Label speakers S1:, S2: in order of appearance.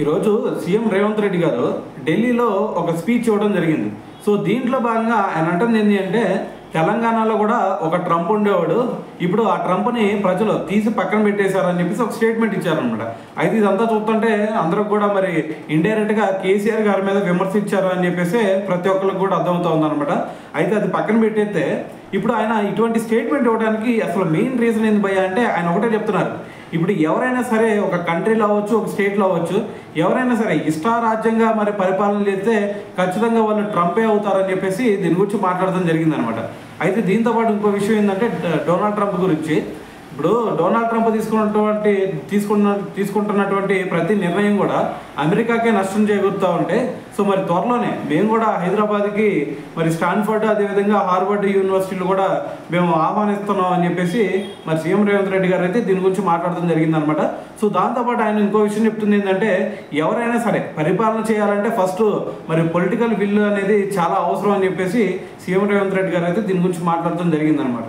S1: ఈరోజు సీఎం రేవంత్ రెడ్డి గారు ఢిల్లీలో ఒక స్పీచ్ ఇవ్వడం జరిగింది. సో దీంట్లో భాగంగా ఆయన అంటుంది ఏంటి అంటే, తెలంగాణలో కూడా ఒక ట్రంప్ ఉండేవాడు, ఇప్పుడు ఆ ట్రంప్ని ప్రజలు తీసి పక్కన పెట్టేశారని చెప్పేసి ఒక స్టేట్మెంట్ ఇచ్చారనమాట. అయితే ఇదంతా చూస్తుంటే అందరూ కూడా మరి ఇండైరెక్ట్గా కేసీఆర్ గారి మీద విమర్శించారు అని చెప్పేసి ప్రతి ఒక్కరికి కూడా అర్థమవుతుంది అనమాట. అయితే అది పక్కన పెట్టేస్తే ఇప్పుడు ఆయన ఇటువంటి స్టేట్మెంట్ ఇవ్వడానికి అసలు మెయిన్ రీజన్ ఏంది భయ్యా అంటే, ఆయన ఒకటే చెప్తున్నారు, ఇప్పుడు ఎవరైనా సరే ఒక కంట్రీలో అవ్వచ్చు, ఒక స్టేట్లో అవ్వచ్చు, ఎవరైనా సరే ఇష్టారాజ్యంగా మరి పరిపాలన చేస్తే ఖచ్చితంగా వాళ్ళు ట్రంపే అవుతారని చెప్పేసి దీని గురించి మాట్లాడడం జరిగిందనమాట. అయితే దీంతోపాటు ఇంకో విషయం ఏంటంటే డొనాల్డ్ ట్రంప్ గురించి. ఇప్పుడు డొనాల్డ్ ట్రంప్ తీసుకుంటున్నటువంటి ప్రతి నిర్ణయం కూడా అమెరికాకే నష్టం చేకూరుతూ ఉంటే, సో మరి త్వరలోనే మేము కూడా హైదరాబాద్కి మరి స్టాన్ఫర్డ్ అదేవిధంగా హార్వర్డ్ యూనివర్సిటీలు కూడా మేము ఆహ్వానిస్తున్నాం అని చెప్పేసి మరి సీఎం రేవంత్ రెడ్డి గారు అయితే దీని గురించి మాట్లాడడం జరిగిందనమాట. సో దాంతోపాటు ఆయన ఇంకో విషయం చెప్తుంది ఏంటంటే, ఎవరైనా సరే పరిపాలన చేయాలంటే ఫస్ట్ మరి పొలిటికల్ విల్ అనేది చాలా అవసరం అని చెప్పేసి సీఎం రేవంత్ రెడ్డి గారు అయితే దీని గురించి మాట్లాడడం జరిగిందనమాట.